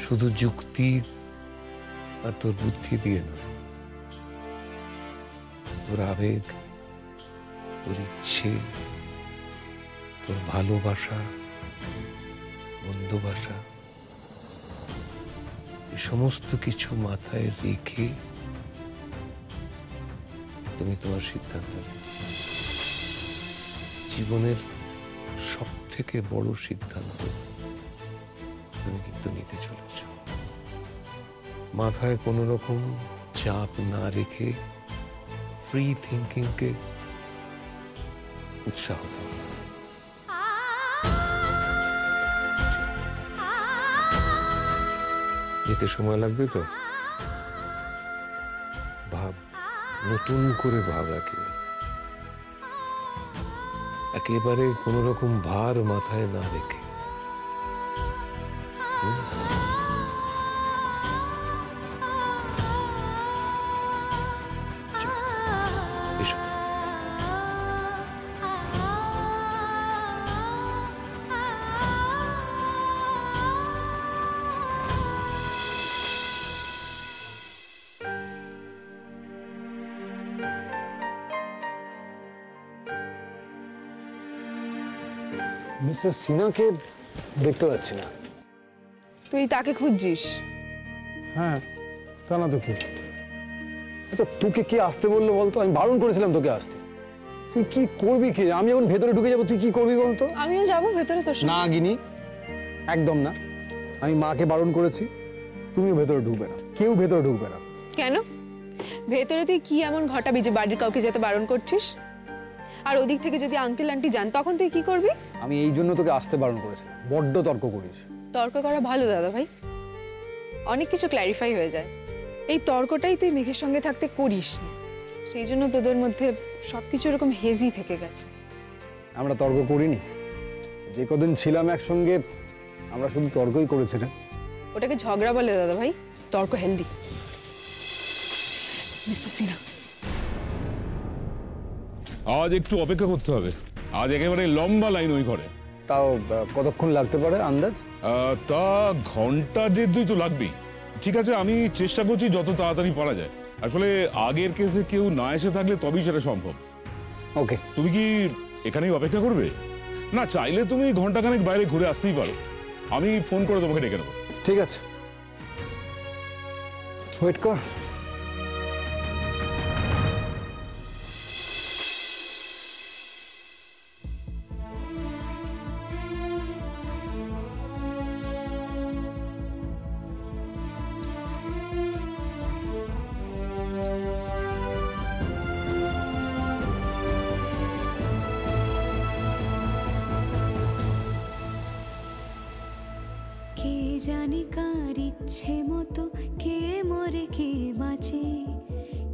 শুধু যুক্তি আর তোর বুদ্ধি দিয়ে নয়, তোর আবেগ, তোর ইচ্ছে, তোর ভালোবাসা, মন্দবাসা, এই সমস্ত কিছু মাথায় রেখে তুমি তোমার সিদ্ধান্ত নেবে। জীবনের সব থেকে বড় সিদ্ধান্ত তুমি কিন্তু নিতে চলেছ। মাথায় কোনো রকম চাপ না রেখে ফ্রি থিঙ্কিংকে উৎসাহ দাও। যেতে সময় লাগবে তো, ভাব, নতুন করে ভাব, একেবারে কোনো রকম ভার মাথায় না রেখে। মিসেস সিনহাকে দেখতে পাচ্ছি না। তুই তাকে খুঁজছিস? হ্যাঁ, তা না তো কি। আচ্ছা, তোকে কে আসতে বললো বলতো? আমি বারণ করেছিলাম তোকে আসতে। তুই কি করবি? কি আমি যখন ভেতরে ঢুকে যাবো তুই কি করবি বলতো? আমিও যাবো ভেতরে তোর সঙ্গে। না গিনি, একদম না। আমি মাকে বারণ করেছি, তুমিও ভেতরে ঢুকবে না, কেউ ভেতরে ঢুকবে না। কেন? ভেতরে তুই কি এমন ঘটাবি যে বাড়ির কাউকে যেতে বারণ করছিস? আর ওদিক থেকে যদি আঙ্কেল আন্টি যান তখন তুই কি করবি? আমি এই জন্য তোকে আসতে বারণ করেছি। বড্ড তর্ক করিস। তর্ক করা ভালো দাদা ভাই, অনেক কিছু ক্ল্যারিফাই হয়ে যায়। এই তর্কটাই তুই মেঘের সঙ্গে থাকতে করিস, সেই জন্য তোদের মধ্যে সবকিছু এরকম হেজি থেকে গেছে। আমরা তর্ক করিনি, যে কদিন ছিলাম একসঙ্গে আমরা শুধু তর্কই করেছি না। ওটাকে ঝগড়া বলে দাদা ভাই, তর্ক হেলদি। মিস্টার সিনহা, আজ একটু অপেক্ষা করতে হবে। আজ একেবারে লম্বা লাইন ওই ঘরে। তাও কতক্ষণ লাগতে পারে আন্দাজ? তা ঘন্টা দেড় দুই তো লাগবেই। ঠিক আছে, আমি চেষ্টা করছি যত তাড়াতাড়ি পারা যায়। আসলে আগের কেসে কেউ না এসে থাকলে তবেই সেটা সম্ভব। ওকে, তুমি কি এখানেই অপেক্ষা করবে? না, চাইলে তুমি ঘন্টাখানেক বাইরে ঘুরে আসতেই পারো। আমি ফোন করে তোমাকে ডেকে নেবো। ঠিক আছে, ওয়েট কর। জানি কার ইচ্ছে মতো কে মরে কে বাঁচে,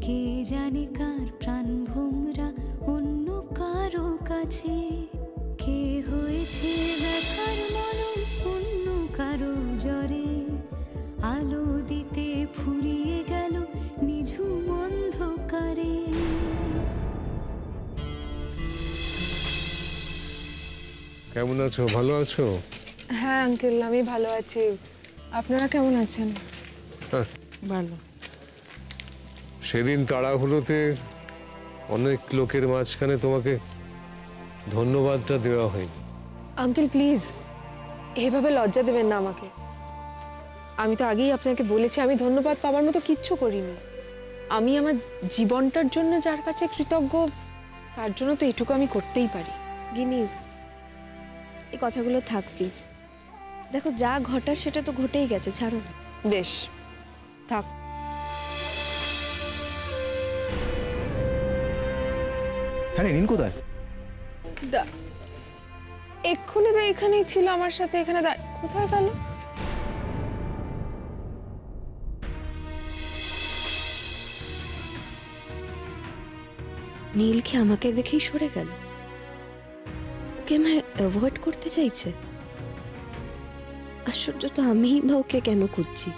কে জানে কার প্রাণ ভোমরা অন্য কারো কাছে, কে হয়েছে ব্যথার মনন অন্য কারো জ্বরে, আলো দিতে ফুরিয়ে গেল নিঝুম অন্ধকারে। কেমন আছো? ভালো আছো? হ্যাঁ আঙ্কেল, আমি ভালো আছি। আপনারা কেমন আছেন? ভালো। সেদিন তাড়াহুড়োতে অনেক লোকের মাঝখানে তোমাকে ধন্যবাদটা দেওয়া হয়নি। আঙ্কেল প্লিজ এভাবে লজ্জা দেবেন না আমাকে। আমি তো আগেই আপনাকে বলেছি আমি ধন্যবাদ পাওয়ার মতো কিচ্ছু করিনি। আমি আমার জীবনটার জন্য যার কাছে কৃতজ্ঞ তার জন্য তো এটুকু আমি করতেই পারি। গিনি, এই কথাগুলো থাক প্লিজ। দেখো, যা ঘটার সেটা তো ঘটেই গেছে, ছাড়ো। বেশ, থাক। হ্যাঁ, নীল কোথায়? এক্ষুনি তো এখানেই ছিল আমার সাথে। এখানে কোথায় গেল? নীল কি আমাকে দেখেই সরে গেল? ওকে আমায় অ্যাভয়েড করতে চাইছে? আশ্চর্য তো, আমি বা ওকে কেন খুঁজছি?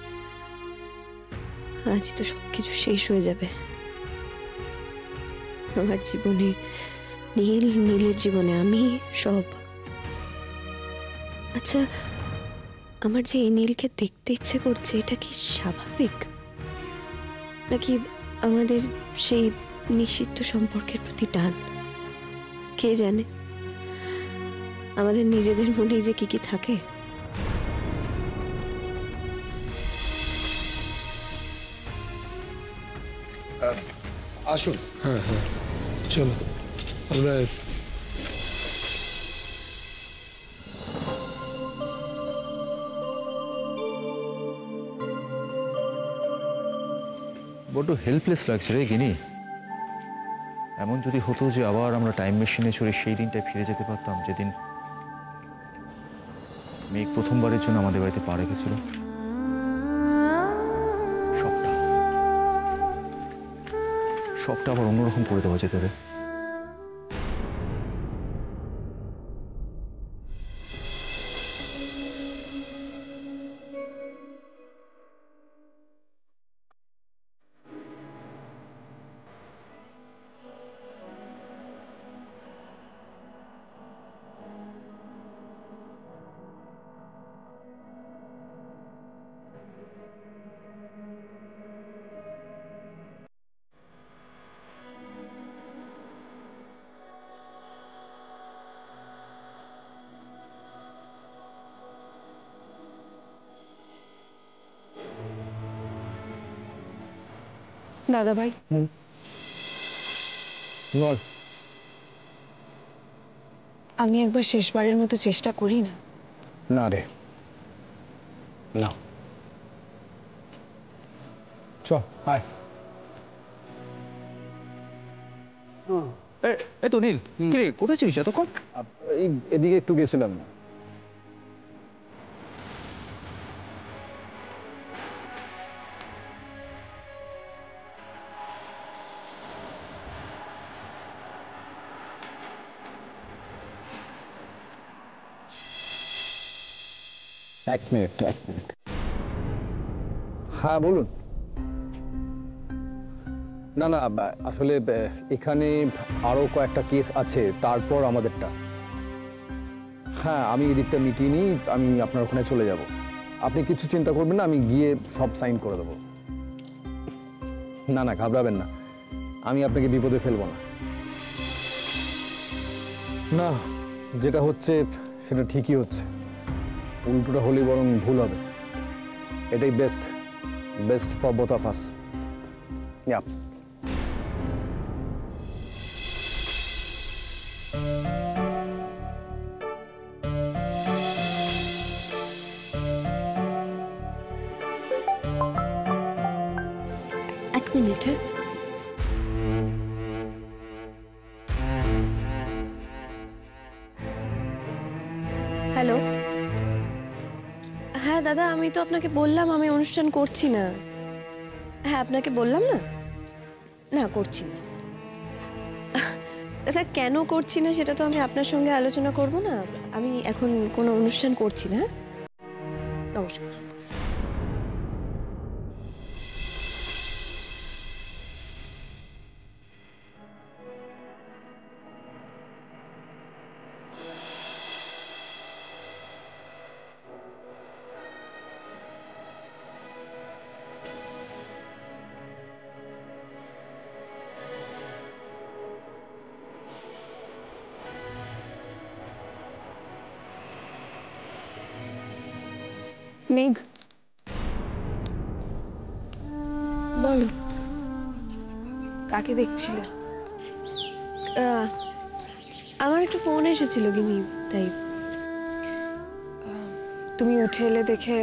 আজ তো সবকিছু শেষ হয়ে যাবে আমার জীবনে। নীলের জীবনে আমি সব। আচ্ছা, আমার যে এই নীলকে দেখতে ইচ্ছে করছে এটা কি স্বাভাবিক, নাকি আমাদের সেই নিষিদ্ধ সম্পর্কের প্রতি টান? কে জানে, আমাদের নিজেদের মনেই যে কি থাকে। আসুন। চলো আমরা বড্ড হেল্পলেস লাগছে রে গিনি। এমন যদি হতো যে আবার আমরা টাইম মেশিনে চড়ে সেই দিনটায় ফিরে যেতে পারতাম যেদিন মেঘ প্রথমবারের জন্য আমাদের বাড়িতে পা রেখেছিল। সবটা আবার অন্যরকম করে দেওয়া যেতে রে। দাদা ভাই, বল। আমি একবার শেষবারের মতো চেষ্টা করি না? না রে, না। চ আয়। এই তো নীল, কি রে কোথায় ছিলিস এতক্ষণ? এই এদিকে একটু গেছিলাম। এক মিনিট। হ্যাঁ বলুন। না না, আসলে এখানে আরো কয়েকটা কেস আছে, তারপর আমাদেরটা। হ্যাঁ, আমি এদিকটা মিটিয়ে নিই, আমি আপনার ওখানে চলে যাব। আপনি কিছু চিন্তা করবেন না, আমি গিয়ে সব সাইন করে দেবো। না না, ঘাবড়াবেন না, আমি আপনাকে বিপদে ফেলবো না। না, যেটা হচ্ছে সেটা ঠিকই হচ্ছে, উল্টোটা হলেই বরং ভুল হবে। এটাই best for both of us. Yeah. এক মিনিট। হ্যালো। হ্যাঁ দাদা, আমি তো আপনাকে বললাম আমি অনুষ্ঠান করছি না। হ্যাঁ, আপনাকে বললাম না, না করছি না। দাদা কেন করছি না সেটা তো আমি আপনার সঙ্গে আলোচনা করব না। আমি এখন কোনো অনুষ্ঠান করছি না। নমস্কার। মেঘ, বলো কাকে দেখছিলে? আমার একটু ফোন এসেছিল গিনি, তাই। তুমি উঠে এলে দেখে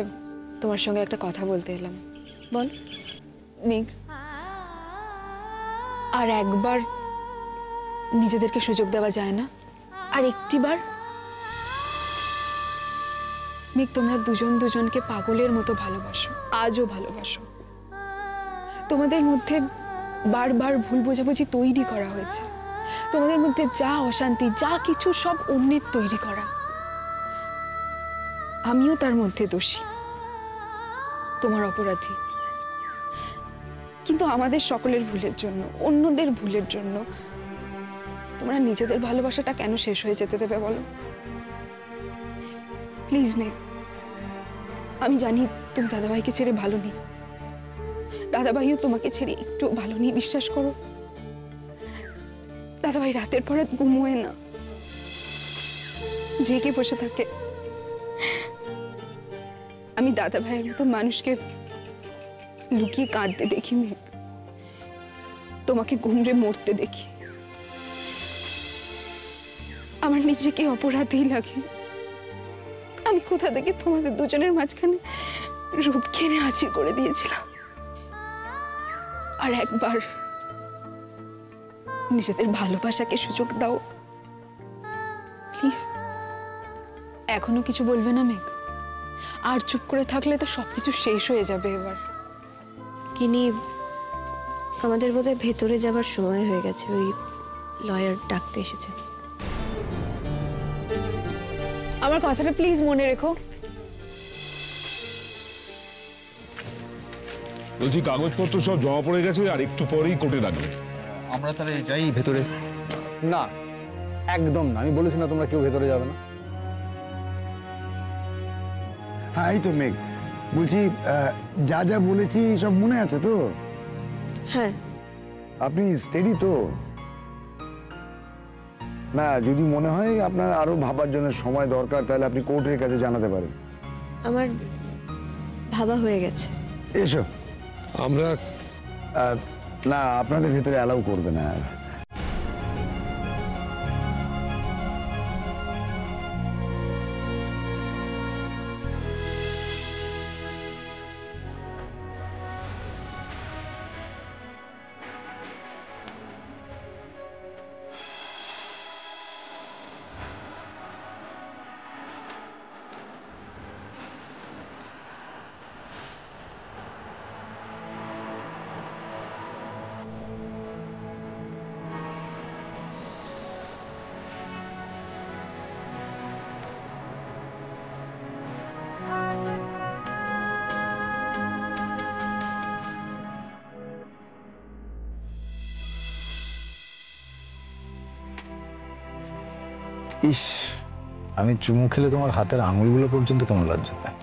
তোমার সঙ্গে একটা কথা বলতে এলাম। বল। মেঘ, আর একবার নিজেদেরকে সুযোগ দেওয়া যায় না? আর একটিবার? মেঘ, তোমরা দুজন দুজনকে পাগলের মতো ভালোবাসো, আজও ভালোবাসো। তোমাদের মধ্যে বারবার ভুল বোঝাবুঝি তৈরি করা হয়েছে। তোমাদের মধ্যে যা অশান্তি, যা কিছু সব অন্যের তৈরি করা। আমিও তার মধ্যে দোষী, তোমার অপরাধী। কিন্তু আমাদের সকলের ভুলের জন্য, অন্যদের ভুলের জন্য তোমরা নিজেদের ভালোবাসাটা কেন শেষ হয়ে যেতে দেবে বলো? প্লিজ মেঘ, আমি জানি তুমি দাদাভাইকে ছেড়ে ভালো নেই, দাদাভাইও তোমাকে ছেড়ে একটু ভালো নেই, বিশ্বাস করো। দাদাভাই রাতের পর রাত ঘুমোয় না, জেগে বসে থাকে। আমি দাদাভাইয়ের মতো মানুষকে লুকিয়ে কাঁদতে দেখি মেঘ, তোমাকে ঘুমড়ে মরতে দেখি। আমার নিজেকে অপরাধী লাগে। আমি কোথা থেকে তোমাদের দুজনের মাঝখানে রূপ কিনে হাজির করে দিয়েছিলাম। আর একবার নিজেদের ভালোবাসাকে সুযোগ দাও প্লিজ। এখনো কিছু বলবে না মেঘ? আর চুপ করে থাকলে তো সবকিছু শেষ হয়ে যাবে এবার। কিনি, আমাদের বোধহয় ভেতরে যাবার সময় হয়ে গেছে, ওই লয়ার ডাকতে এসেছে। আমার কথাটা প্লিজ মনে রেখো। বলছি কাগজপত্র সব জমা পড়ে গেছে, আর একটু পরেই কোর্টে ডাকবে। আমরা তাহলে যাই ভেতরে। না, একদম না। আমি বলেছি না তোমরা কেউ ভেতরে যাবে না। হ্যাঁ এই তো মেঘ, বলছি যা যা বলেছি সব মনে আছে তো? হ্যাঁ। আপনি স্টেডি তো? না, যদি মনে হয় আপনার আরো ভাবার জন্য সময় দরকার, তাহলে আপনি কোর্টের কাছে জানাতে পারেন। আমার ভাবা হয়ে গেছে। এসো। আমরা না, আপনাদের ভেতরে অ্যালাউ করবে না আর। ইস, আমি চুমু খেলে তোমার হাতের আঙুলগুলো পর্যন্ত কেমন লজ্জা পায়।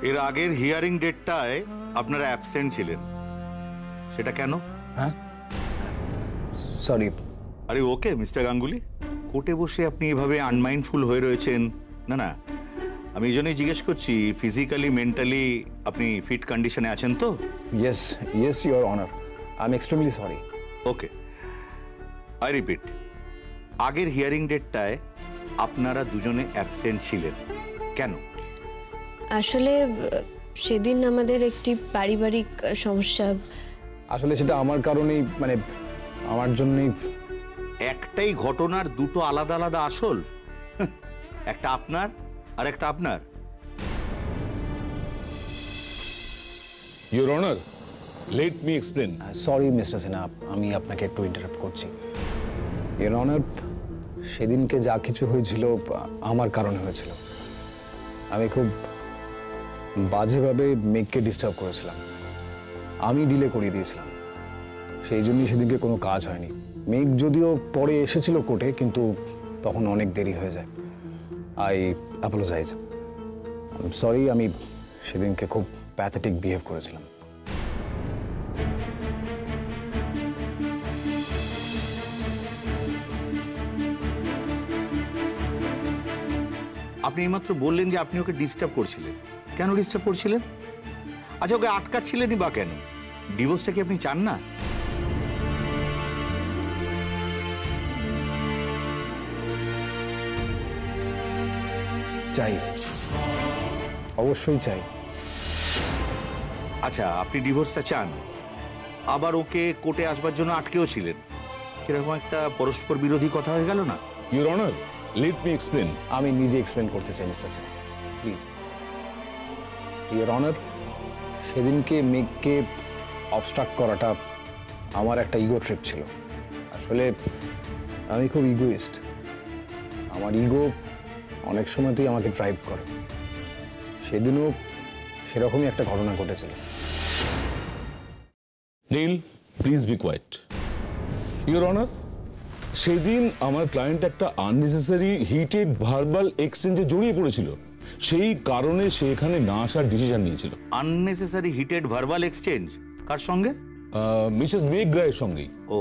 এর আগের হিয়ারিং ডেটটায় আপনারা অ্যাবসেন্ট ছিলেন, সেটা কেন? হ্যাঁ, সরি। আরে ওকে মিস্টার গাঙ্গুলি, কোর্টে বসে আপনি এভাবে আনমাইন্ডফুল হয়ে রয়েছেন। না না, আমি এই জন্যই জিজ্ঞেস করছি, ফিজিক্যালি মেন্টালি আপনি ফিট কন্ডিশনে আছেন তো? Yes yes your honour, I am extremely sorry. Okay, I repeat, আগের হিয়ারিং ডেটটায় আপনারা দুজনে অ্যাবসেন্ট ছিলেন, কেন? আসলে সেদিন আমাদের একটি পারিবারিক সমস্যা। আসলে সেটা আমার কারণেই, মানে আমার জন্যই। একটাই ঘটনার দুটো আলাদা আলাদা আসল? একটা আপনার আর একটা আপনার। Your honour, let me explain. Sorry mister Sinha, আমি আপনাকে একটু ইন্টারাপ্ট করছি। ইওর অনার, সেদিনকে যা কিছু হয়েছিল আমার কারণে হয়েছিল। আমি খুব বাজেভাবে মেঘকে ডিস্টার্ব করেছিলাম, আমি ডিলে করিয়ে দিয়েছিলাম। সেই জন্যই সেদিনকে কোনো কাজ হয়নি। মেঘ যদিও পরে এসেছিল কোর্টে, কিন্তু তখন অনেক দেরি হয়ে যায়। I apologise, I am sorry. আমি সেদিনকে খুব প্যাথেটিক বিহেভ করেছিলাম। আপনি এইমাত্র বললেন যে আপনি ওকে ডিস্টার্ব করছিলেন। কেন ডিস্টার্ব করছিলেন? আচ্ছা, ওকে আটকাচ্ছিলেনই বা কেন? ডিভোর্সটা কি আপনি চান না? চাই, অবশ্যই চাই। আচ্ছা, আপনি ডিভোর্সটা চান, আবার ওকে কোর্টে আসবার জন্য আটকেও ছিলেন। কিরকম একটা পরস্পর বিরোধী কথা হয়ে গেল না? Your honour, let me explain. আমি নিজে এক্সপ্লেন করতে চাই mister Singh, please. Your honour, সেদিনকে মেঘকে অবস্ট্রাক্ট করাটা আমার একটা ইগো ট্রিপ ছিল। আসলে আমি খুব ইগোইস্ট। আমার ইগো অনেক সময়তেই আমাকে ড্রাইভ করে। সেদিনও সেরকমই একটা ঘটনা ঘটেছিল। Neel, please be quiet. Your honour, সেদিন আমার ক্লায়েন্ট একটা আননেসেসারি হিটেড ভার্বাল এক্সচেঞ্জে জড়িয়ে পড়েছিল, সেই কারণে সে এখানে না আসার ডিসিশন নিয়েছিল। আননেসেসারি হিটেড ভার্বাল এক্সচেঞ্জ কার সঙ্গে? মিসেস মেঘ রায়ের সঙ্গেই। ও,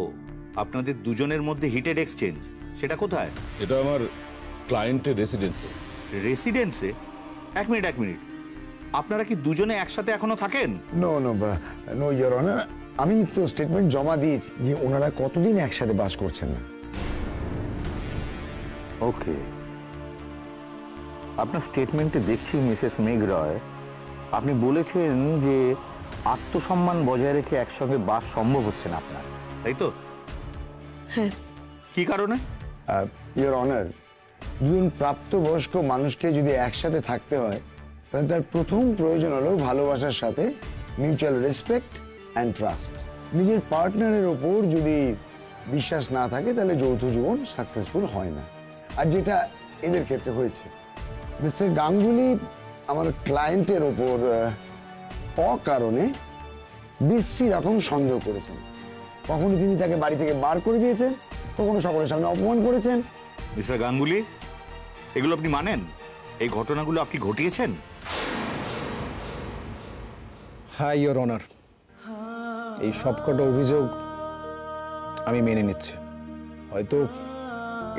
আপনাদের দুজনের মধ্যে হিটেড এক্সচেঞ্জ, সেটা কোথায়? এটা আমার ক্লায়েন্টের রেসিডেন্সে। রেসিডেন্সে? এক মিনিট, আপনারা কি দুজনে একসাথে এখনো থাকেন? No no no your honour, আমি তো স্টেটমেন্ট জমা দিয়েছি যে ওনারা কতদিন একসাথে বাস করছেন না। ওকে, আপনার স্টেটমেন্টে দেখছি মিসেস মেঘ রয়, আপনি বলেছেন যে আত্মসম্মান বজায় রেখে একসঙ্গে বাস সম্ভব হচ্ছে না আপনার, তাই তো? হ্যাঁ। কি কারণে? ইওর অনার, দুজন প্রাপ্তবয়স্ক মানুষকে যদি একসাথে থাকতে হয় তাহলে তার প্রথম প্রয়োজন হলো ভালোবাসার সাথে মিউচুয়াল রেসপেক্ট অ্যান্ড ট্রাস্ট। নিজের পার্টনারের ওপর যদি বিশ্বাস না থাকে তাহলে যৌথ জীবন সাকসেসফুল হয় না, আর যেটা এদের ক্ষেত্রে হয়েছে। মিস্টার গাঙ্গুলি আমার ক্লায়েন্টের ওপর অকারণে বিশ্রী রকম সন্দেহ করেছেন। কখনো তিনি তাকে বাড়ি থেকে বার করে দিয়েছেন, কখনো সকলের সামনে অপমান করেছেন। মিস্টার গাঙ্গুলি, এগুলো আপনি মানেন? এই ঘটনাগুলো আপনি ঘটিয়েছেন? হ্যাঁ ইওর অনার, এই সবকটা অভিযোগ আমি মেনে নিচ্ছি। হয়তো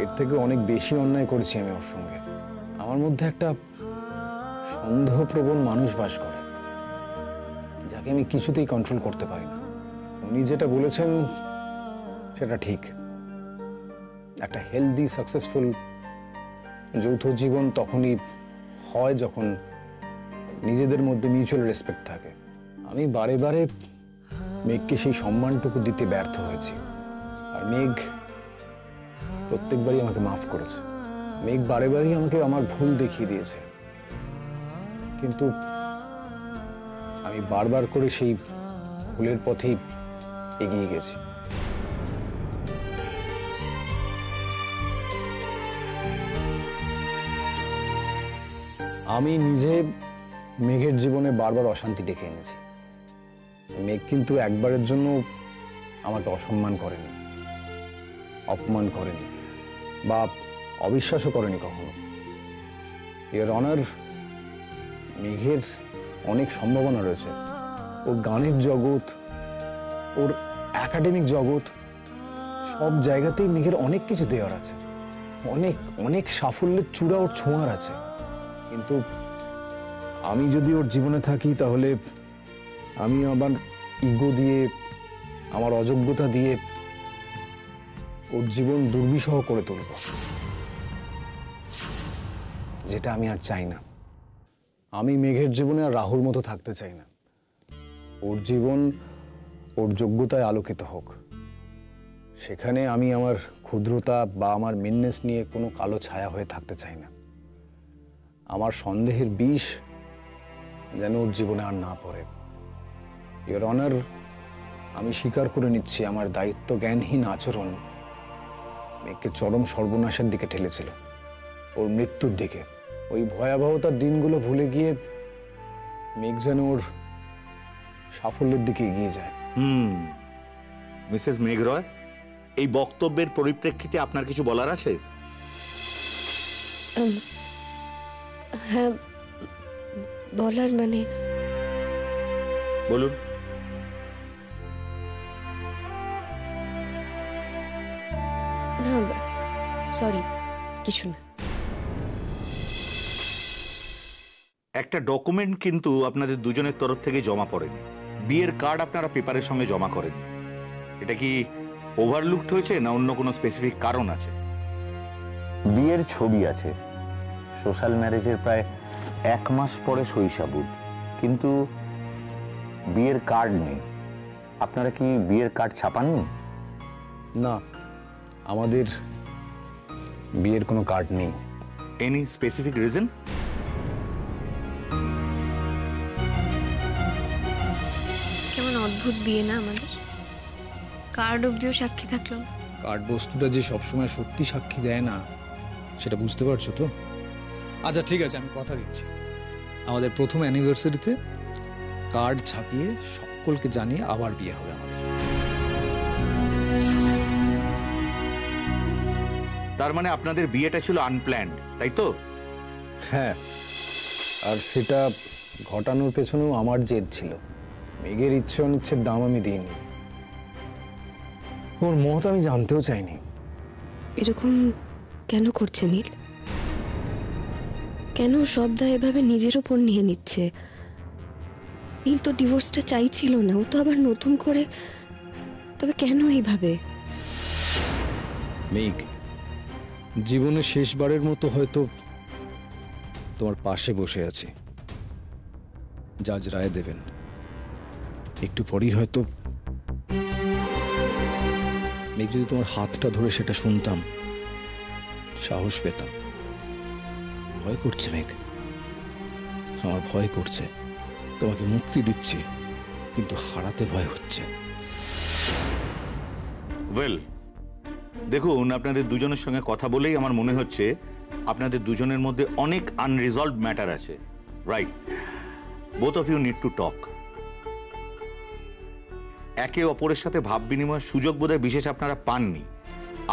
এর থেকে অনেক বেশি অন্যায় করেছি আমি ওর সঙ্গে। আমার মধ্যে একটা সন্দেহপ্রবণ মানুষ বাস করে, যাকে আমি কিছুতেই কন্ট্রোল করতে পারি না। উনি যেটা বলেছেন সেটা ঠিক। একটা হেলদি সাকসেসফুল যৌথ জীবন তখনই হয় যখন নিজেদের মধ্যে মিউচুয়াল রেসপেক্ট থাকে। আমি বারে বারে মেঘকে সেই সম্মানটুকু দিতে ব্যর্থ হয়েছি, আর মেঘ প্রত্যেকবারই আমাকে মাফ করেছে। মেঘ বারে বারেই আমাকে আমার ভুল দেখিয়ে দিয়েছে, কিন্তু আমি বারবার করে সেই ভুলের পথেই এগিয়ে গেছি। আমি নিজে মেঘের জীবনে বারবার অশান্তি ডেকে এনেছি। মেঘ কিন্তু একবারের জন্য আমাকে অসম্মান করেনি, অপমান করেনি বা অবিশ্বাসও করেনি কখনো। ইওর অনার, মেঘের অনেক সম্ভাবনা রয়েছে। ওর গানের জগৎ, ওর একাডেমিক জগৎ, সব জায়গাতেই মেঘের অনেক কিছু দেওয়ার আছে। অনেক অনেক সাফল্যের চূড়া ওর ছোঁয়ার আছে। কিন্তু আমি যদি ওর জীবনে থাকি তাহলে আমি আমার ইগো দিয়ে, আমার অযোগ্যতা দিয়ে ওর জীবন দুর্বিষহ করে তুলব, যেটা আমি আর চাই না। আমি মেঘের জীবনে আর রাহুর মতো থাকতে চাই না। ওর জীবন ওর যোগ্যতায় আলোকিত হোক, সেখানে আমি আমার ক্ষুদ্রতা বা আমার মিননেস নিয়ে কোনো কালো ছায়া হয়ে থাকতে চাই না। আমার সন্দেহের বিষ যেন ওর জীবনে আর না পড়ে। ইওর অনার, আমি স্বীকার করে নিচ্ছি আমার দায়িত্ব জ্ঞানহীন আচরণ মেঘকে চরম সর্বনাশের দিকে ঠেলেছিল, ওর মৃত্যুর দিকে। ওই ভয়াবহতার দিনগুলো ভুলে গিয়ে মেঘ যেন ওর সাফল্যের দিকে এগিয়ে যায়। মিসেস মেঘ রয়, এই বক্তব্যের পরিপ্রেক্ষিতে আপনার কিছু বলার আছে? হ্যাঁ, বলার মানে বলুন। না, সরি, কিছু না। একটা ডকুমেন্ট কিন্তু আপনাদের দুজনের তরফ থেকে জমা পড়েনি। বিয়ের কার্ড আপনারা পেপারের সঙ্গে জমা করেন। এটা কি ওভারলুকড হয়েছে না অন্য কোনো স্পেসিফিক কারণ আছে? বিয়ের ছবি আছে, সোশ্যাল ম্যারেজের প্রায় 1 মাস পরে শৈশাবুদ, কিন্তু বিয়ের কার্ড নেই। আপনারা কি বিয়ের কার্ড ছাপাননি? না, আমাদের বিয়ের কোনো কার্ড নেই। Any specific reason? কেমন অদ্ভুত বিয়ে না আমাদের, কার্ড অব্দিও সাক্ষী থাকলো না। কার্ড বস্তুটা যে সবসময় সত্যি সাক্ষী দেয় না, সেটা বুঝতে পারছো তো? আচ্ছা ঠিক আছে, আমি কথা দিচ্ছি, আমাদের প্রথম অ্যানিভার্সারিতে কার্ড ছাপিয়ে সকলকে জানিয়ে আবার বিয়ে হবে আমাদের। তার মানে আপনাদের বিয়েটা ছিল আনপ্ল্যান্ড, তাই তো? হ্যাঁ, আর সেটা ঘটানোর পেছনেও আমার জেদ ছিল। মেঘের ইচ্ছে অনিচ্ছের দাম আমি দিইনি, ওর মত আমি জানতেও চাইনি। এরকম কেন করছে নীল? কেন সব দায় এভাবে নিজের ওপর নিয়ে নিচ্ছে? নীল তো ডিভোর্সটা চাইছিল না, ও তো আবার নতুন করে, তবে কেন এইভাবে? মেঘ, জীবনের শেষবারের মতো হয়তো তোমার পাশে বসে আছি, জাজ রায় দেবেন। একটু পরেই হয়তো মেঘ, যদি তোমার হাতটা ধরে সেটা শুনতাম, সাহস পেতাম। ভয় করছে মেঘ, আমার ভয় করছে। তোমাকে মুক্তি দিচ্ছি, কিন্তু হারাতে ভয় হচ্ছে। ওয়েল, দেখুন, আপনাদের দুজনের সঙ্গে কথা বলেই আমার মনে হচ্ছে আপনাদের দুজনের মধ্যে অনেক আনরিজলভড ম্যাটার আছে, right? Both of you need to talk. একে অপরের সাথে ভাব বিনিময়ের সুযোগ বোধহয় বিশেষ আপনারা পাননি,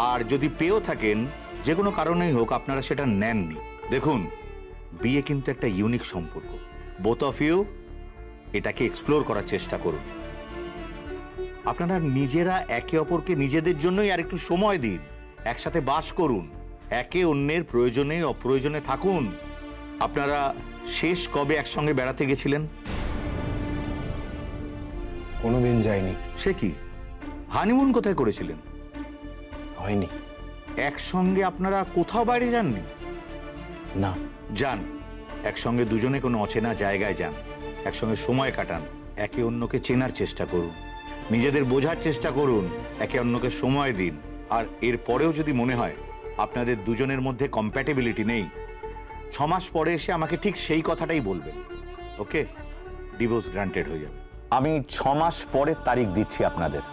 আর যদি পেয়েও থাকেন, যে কোনো কারণেই হোক আপনারা সেটা নেননি। দেখুন, বিয়ে কিন্তু একটা ইউনিক সম্পর্ক। বোথ অফ ইউ এটাকে এক্সপ্লোর করার চেষ্টা করুন। আপনারা নিজেরা একে অপরকে নিজেদের জন্যই আর একটু সময় দিন, একসাথে বাস করুন, একে অন্যের প্রয়োজনে অপ্রয়োজনে থাকুন। আপনারা শেষ কবে একসঙ্গে বেড়াতে গেছিলেন? কোনোদিন যাইনি। সে কি, হানিমুন কোথায় করেছিলেন? হয়নি। একসঙ্গে আপনারা কোথাও বাইরে যাননি? না। যান, একসঙ্গে দুজনে কোনো অচেনা জায়গায় যান, একসঙ্গে সময় কাটান, একে অন্যকে চেনার চেষ্টা করুন, নিজেদের বোঝার চেষ্টা করুন, একে অন্যকে সময় দিন। আর এর পরেও যদি মনে হয় আপনাদের দুজনের মধ্যে কম্প্যাটেবিলিটি নেই, 6 মাস পরে এসে আমাকে ঠিক সেই কথাটাই বলবেন, ওকে? ডিভোর্স গ্রান্টেড হয়ে যাবে। আমি 6 মাস পরের তারিখ দিচ্ছি আপনাদের।